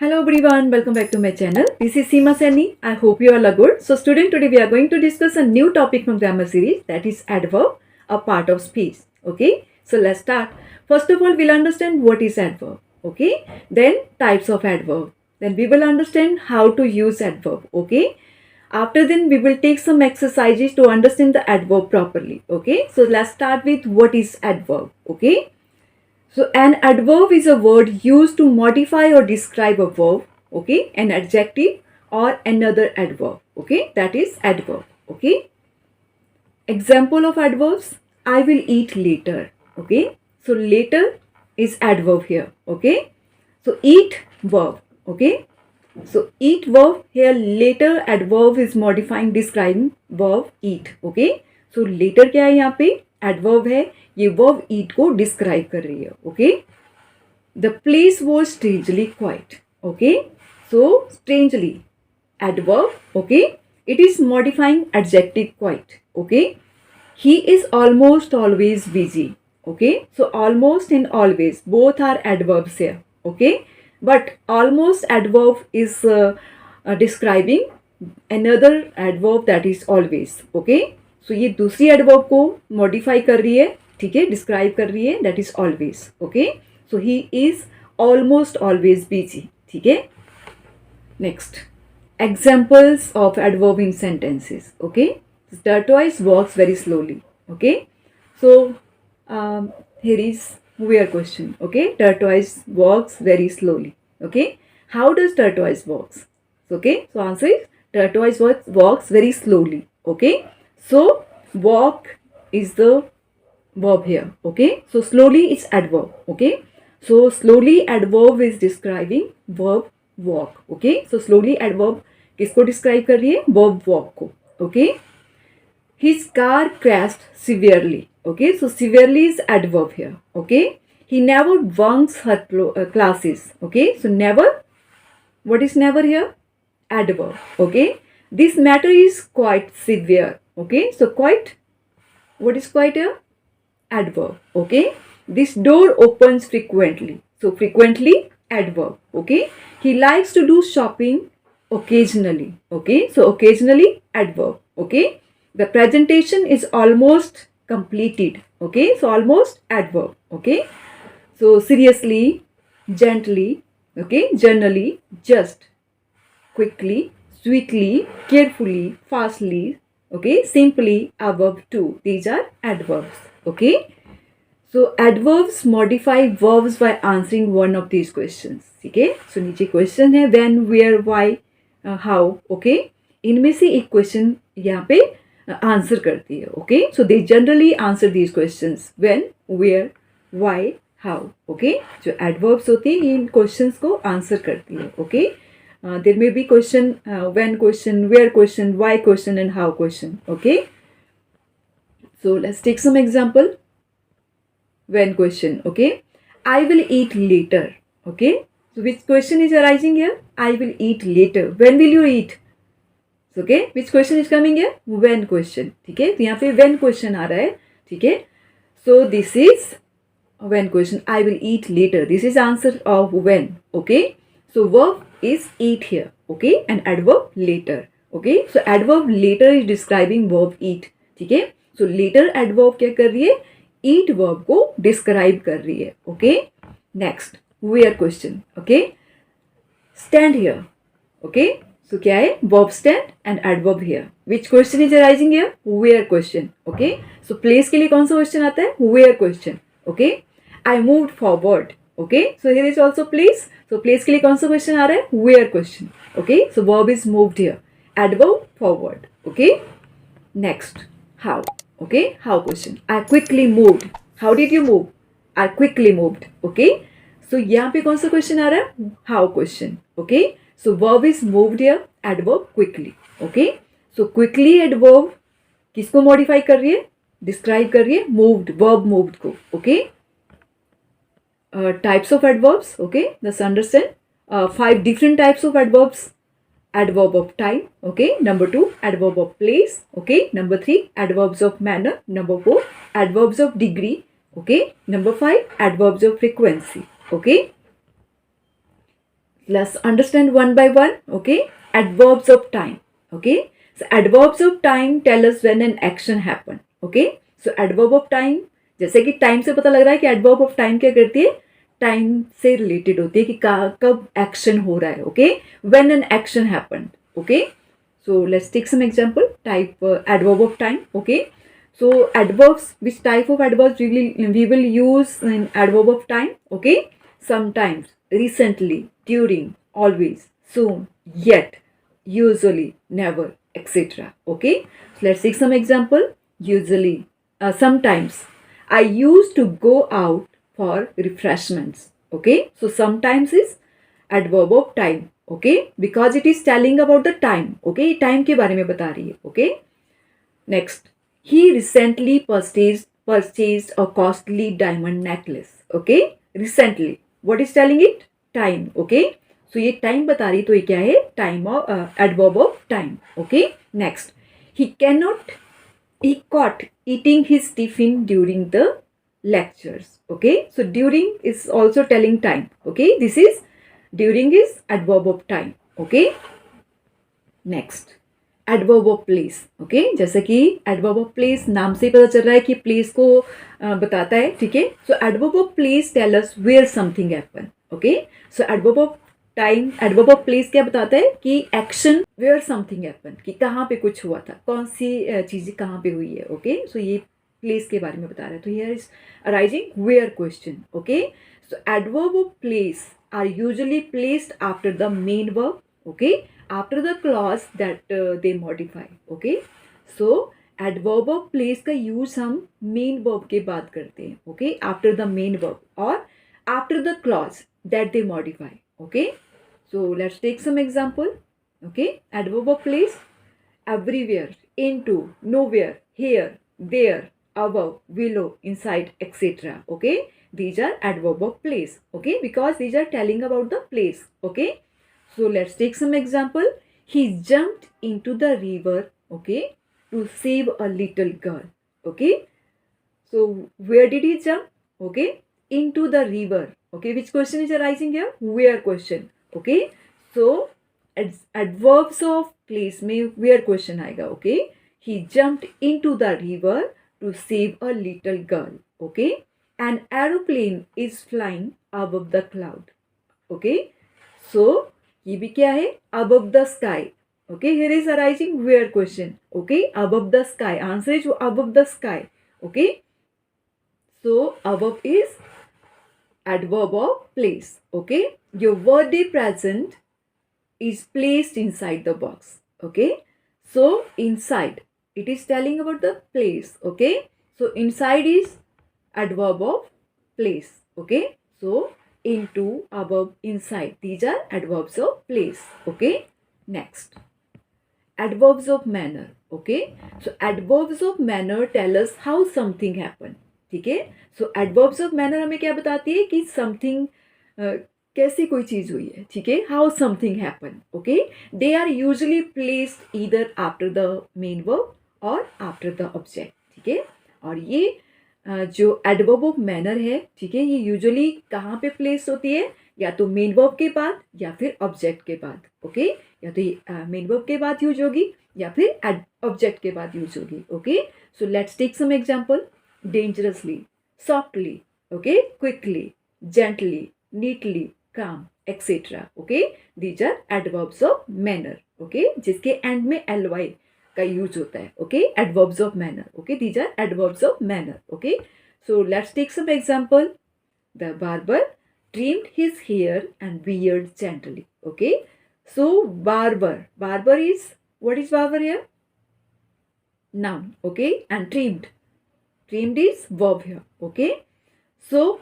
Hello everyone, welcome back to my channel. This is Seema Saini. I hope you all are good. So student, today we are going to discuss a new topic from grammar series, that is adverb, a part of speech. Okay, so let's start. First of all, we'll understand what is adverb. Okay, then types of adverb. Then we will understand how to use adverb. Okay, after then we will take some exercises to understand the adverb properly. Okay, so let's start with what is adverb. Okay. So an adverb is a word used to modify or describe a verb, okay, an adjective or another adverb, okay, that is adverb, okay. Example of adverbs, I will eat later, okay. So later is adverb here, okay. So eat verb, okay. So eat verb here, later adverb is modifying describing verb eat, okay. So later क्या है यहाँ पे adverb है, ये verb eat को describe कर रही है, okay. The place was strangely quiet, okay. So strangely adverb, okay, it is modifying adjective quiet, okay. He is almost always busy, okay. So almost and always both are adverbs here, okay. But almost adverb is describing another adverb that is always, okay. So ये दूसरी adverb को modify कर रही है, ठीक है, describe कर रही है, that is always, okay. So he is almost always busy, ठीक है. Next, examples of adverb in sentences, okay. The tortoise walks very slowly, okay. So here is where question, okay. Tortoise walks very slowly, okay. How does tortoise walks? Okay, so answer is tortoise walks very slowly, okay. So walk is the verb here, okay. So slowly is adverb, okay. So slowly adverb is describing verb walk, okay. So slowly adverb किसको describe कर रही है? Verb walk को, okay. His car crashed severely, okay. So severely is adverb here, okay. He never bunks her classes, okay. So never, what is never here? Adverb, okay. This matter is quite severe, okay. So quite, what is quite here? Adverb, okay. This door opens frequently, so frequently adverb, okay. He likes to do shopping occasionally, okay. So occasionally adverb, okay. The presentation is almost completed, okay. So almost adverb, okay. So seriously, gently, okay, generally, just, quickly, sweetly, carefully, fastly, okay, simply, above to. These are adverbs, okay. So adverbs modify verbs by answering one of these questions, ठीक है. So नीचे question है when, where, why, how, okay. इनमें से एक question यहाँ पे answer करती है, okay. So they generally answer these questions when, where, why, how, okay. जो एडवर्ब्स होती है इन क्वेश्चंस को आंसर करती है, okay. There may be question, when question, where question, why question and how question, okay. So let's take some example. When question, okay. I will eat later, okay. So which question is arising here? I will eat later. When will you eat? Okay, which question is coming है? When question, ठीक है. तो यहाँ पे when question आ रहा है, ठीक है. So this is when question. I will eat later, this is answer of when, okay. So verb is eat here, okay, and adverb later, okay. So adverb later is describing verb eat, ठीक है. सो letter adverb क्या कर रही है? ईट verb को describe कर रही है, okay. Next, where question, okay. Stand here, okay. So क्या है? Verb stand and adverb here. Which question is arising here? Where question. Okay. So place के लिए कौन सा question आता है? Where question. Okay. I moved forward. Okay. So here is also place. So place के लिए कौन सा question आ रहा है? Where question. Okay. So verb is moved here. Adverb forward. Okay. Next. How. Okay. How question. I quickly moved. How did you move? I quickly moved. Okay. So यहाँ पे कौन सा question आ रहा है? How question. Okay. So verb is moved here, adverb quickly, okay. So quickly adverb किसको modify कर रही है? Describe कर रही है moved, verb moved को, okay. Types of adverbs, okay. Let's understand. 5 different types of adverbs. Adverb of time, okay. Number 2, adverb of place, okay. Number 3, adverbs of manner. Number 4, adverbs of degree, okay. Number 5, adverbs of frequency, okay. Let's understand one by one. Okay, adverbs of time. Okay, so adverbs of time tell us when an action happen. Okay, so adverb of time, जैसे कि time से पता लग रहा है कि adverb of time क्या करती है, टाइम से रिलेटेड होती है कि कब एक्शन हो रहा है. Okay, when an action happened. Okay, so let's take some example. Type adverb of time. Okay, so adverbs, which type of adverbs we will use in adverb of time. Okay, sometimes, recently, during, always, soon, yet, usually, never, etc. Okay, so let's take some example. Usually, sometimes I used to go out for refreshments. Okay, so sometimes is adverb of time. Okay, because it is telling about the time. Okay, time के बारे में बता रही है. Okay, next, he recently purchased a costly diamond necklace. Okay, recently, what is telling it? Time. Okay, so ये time बता रही, तो ये क्या है? Time of adverb of time. Okay, next, he caught eating his tiffin during the lectures. Okay, so during is also telling time. Okay, this is during is adverb of time. Okay, next, adverb of place. Okay, जैसे कि adverb of place नाम से ही पता चल रहा है कि place को बताता है. ठीक है, so adverb of place tell us where something happen. Okay, so adverb of time, adverb of place क्या बताता है कि एक्शन वेयर समथिंग हैपन, कि कहाँ पे कुछ हुआ था, कौन सी चीज़ कहाँ पे हुई है. ओके, सो ये प्लेस के बारे में बता रहा है. तो here is arising where question. Okay, so adverb of place are usually placed after the main verb. Okay, after the clause that they modify. Okay, so adverb of place का use हम main verb के बाद करते हैं. Okay, after the main verb or after the clause that they modify. Okay, so let's take some example. Okay, adverb of place: everywhere, into, nowhere, here, there, above, below, inside, etc. Okay, these are adverb of place. Okay, because these are telling about the place. Okay, so let's take some example. He jumped into the river, okay, to save a little girl. Okay, so where did he jump? Okay, into the river. Okay, which question is arising here? Where question. Okay, so adverbs of place में where question आएगा. Okay, he jumped into the river to save a little girl. Okay, an aeroplane is flying above the cloud. Okay, so ये भी क्या है? above the sky. Okay, here is arising where question. Okay, above the sky. Answer is above the sky. Okay, so above is adverb of place. Okay, your birthday present is placed inside the box. Okay, so inside, it is telling about the place. Okay, so inside is adverb of place. Okay, so into, above, inside, these are adverbs of place. Okay, next, adverbs of manner. Okay, so adverbs of manner tell us how something happened. ठीक है, so adverbs of manner हमें क्या बताती है कि something कैसी कोई चीज़ हुई है. ठीक है, how something happened. Okay, they are usually placed either after the main verb or after the object. ठीक है, और ये जो एडवर्ब ऑफ मैनर है, ठीक है, ये यूजुअली कहाँ पे प्लेस होती है? या तो मेन वर्ब के बाद या फिर ऑब्जेक्ट के बाद. ओके, या तो ये मेन वर्ब के बाद यूज होगी या फिर ऑब्जेक्ट के बाद यूज होगी. Okay, so let's take some example. Dangerously, softly, okay, quickly, gently, neatly, calm, etcetera. Okay, these are adverbs of manner. Okay, जिसके एंड में ly का यूज होता है. Okay, adverbs of manner. Okay, these are adverbs of manner. Okay, so let's take some example. The barber trimmed his hair and beard gently. Okay, so barber is, what is barber here? Noun. Okay, and trimmed is verb here. Okay, so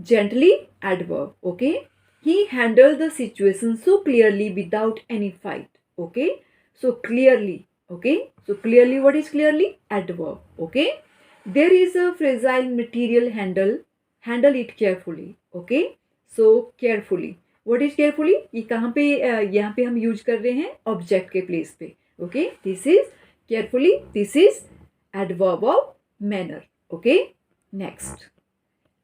gently adverb. Okay, he handled the situation so clearly without any fight. Okay, so clearly. Okay, so clearly, what is clearly? Adverb. Okay, there is a fragile material, handle it carefully. Okay, so carefully, what is carefully? ये कहाँ पे यहाँ पे हम use कर रहे हैं? Object के प्लेस पे. Okay, this is carefully, this is adverb of manner. Okay, next,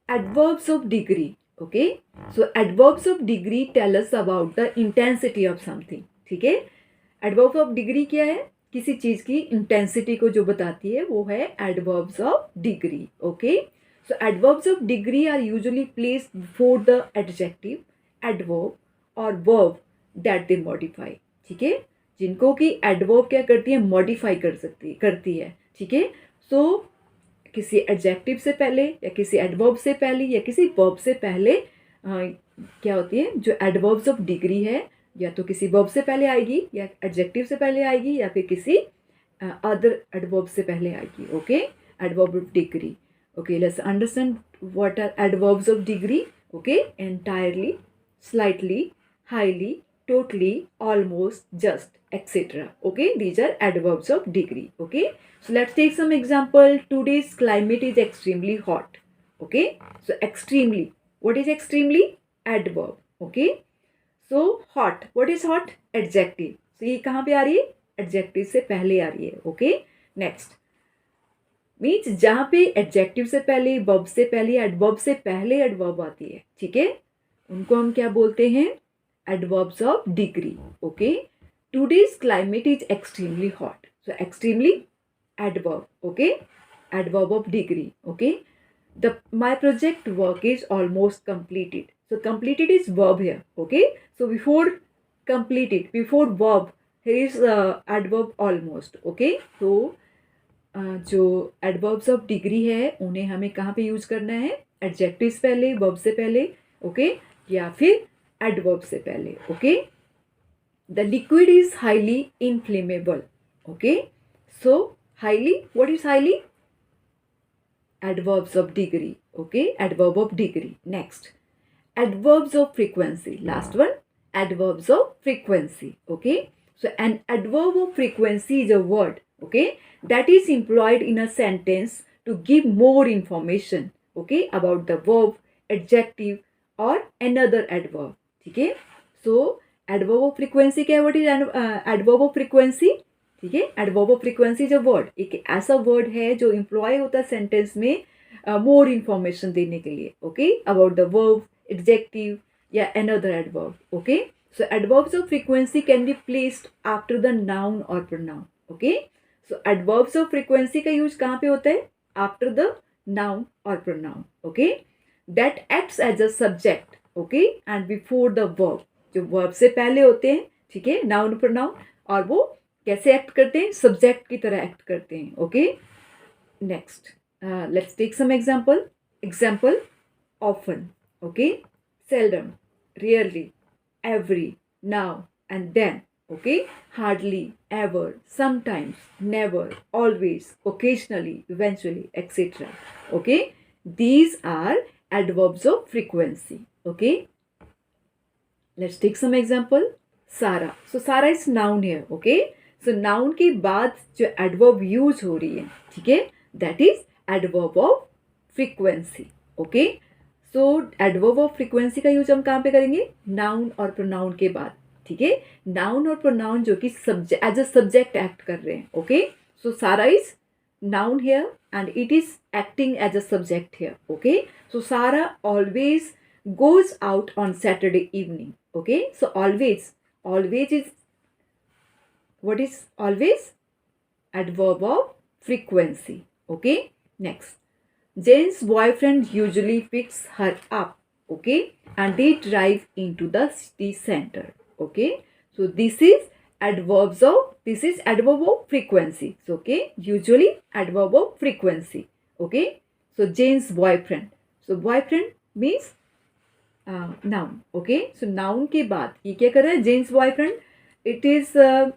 adverbs of degree. Okay. So adverbs of degree tell us about the intensity of something, ठीक है। एडवर्ब्स ऑफ डिग्री क्या है? किसी चीज की intensity को जो बताती है वो है adverbs of degree, okay. So adverbs of degree are usually placed before the adjective, adverb और वर्ब दैट दे मॉडिफाई, ठीक है। जिनको कि एडवर्ब क्या करती है? मॉडिफाई करती है, ठीक है। सो किसी एडजेक्टिव से पहले या किसी एडवर्ब से पहले या किसी वर्ब से पहले क्या होती है? जो एडवर्ब्स ऑफ डिग्री है या तो किसी वर्ब से पहले आएगी या एडजेक्टिव से पहले आएगी या फिर किसी अदर एडवर्ब से पहले आएगी, okay. Adverb of degree, okay, let's understand what are adverbs of degree, okay. Entirely, slightly, highly, totally, almost, just, etc. Okay, these are adverbs of degree, okay. So let's take some example. Today's climate is extremely hot, okay. So extremely, what is extremely? Adverb, okay. So hot, what is hot? Adjective. So ये कहाँ पे आ रही है? Adjective से पहले आ रही है, okay. Next, means जहां पे एडजेक्टिव से पहले, वर्ब से पहले, एडवर्ब से पहले एडवर्ब आती है, ठीक है, उनको हम क्या बोलते हैं? Adverbs of degree, okay. Today's climate is extremely hot, so extremely adverb, okay, adverb of degree, okay. The my project work is almost completed, so completed is verb here, okay. So before completed, before verb here is adverb almost, okay. तो जो adverbs of degree है उन्हें हमें कहाँ पे use करना है? Adjectives पहले, वर्ब से पहले, ओके, या फिर एडवर्ब से पहले, okay. The liquid is highly inflammable, okay. So highly, what is highly? Adverbs of degree, okay, adverb of degree. Next, adverbs of frequency, last one, adverbs of frequency, okay. So an adverb of frequency is a word, okay, that is employed in a sentence to give more information, okay, about the verb, adjective or another adverb, ठीक है। so adverb of frequency क्या है? what is adverb of frequency, ठीक है। adverb of frequency जो word, एक ऐसा word है जो employ होता है sentence में more information देने के लिए, okay, about the verb, adjective या another adverb, okay. so adverbs of frequency can be placed after the noun or pronoun, okay. So adverbs of frequency का यूज कहाँ पे होता है? After the noun or pronoun, okay. That acts as a subject, okay, and before the verb. जो verb से पहले होते हैं, ठीक है, noun pronoun, और वो कैसे act करते हैं? Subject की तरह act करते हैं, okay. Next, let's take some example. Example, often, okay, seldom, rarely, every, now and then, okay, hardly, ever, sometimes, never, always, occasionally, eventually, etc. okay. These are adverbs of frequency, okay. Let's take some example. Sarah, so Sarah is noun here, okay. so noun के बाद जो adverb use हो रही है, ठीक है, that is adverb of frequency, okay. so adverb of frequency का use हम कहाँ पे करेंगे? noun और pronoun के बाद, ठीक है। नाउन और प्रोनाउन जो कि एज अ सब्जेक्ट एक्ट कर रहे हैं, okay. So Sara is noun here and it is acting as a subject here, okay. So Sara always goes out on Saturday evening, okay. So always, always is, what is always? Adverb of frequency, okay. Next, Jane's boyfriend usually picks her up, okay, and they drive into the city center, okay. so this is adverb of frequency, so okay, usually adverb of frequency, okay. so Jane's boyfriend, so boyfriend means noun, okay. so noun के बाद ये क्या कर रहा है? Jane's boyfriend, it is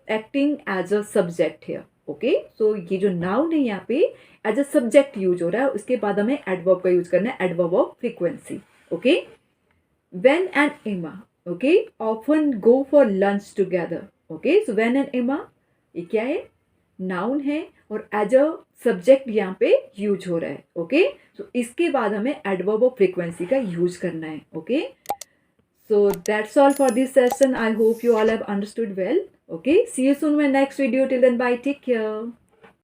acting as a subject here, okay. So ये जो noun है यहाँ पे एज अ सब्जेक्ट यूज हो रहा है, उसके बाद हमें एडवर्ब का यूज करना है, adverb of frequency, okay. Wen and Emma, okay, often go for lunch together, okay. So Wen and Emma ये क्या है? नाउन है और एज अ सब्जेक्ट यहाँ पे यूज हो रहा है, ओके. सो इसके बाद हमें एडवर्ब ऑफ फ्रीक्वेंसी का यूज करना है, okay. So that's all for this session. I hope you all have understood well. Okay. See you soon in my next video. Till then, bye. Take care.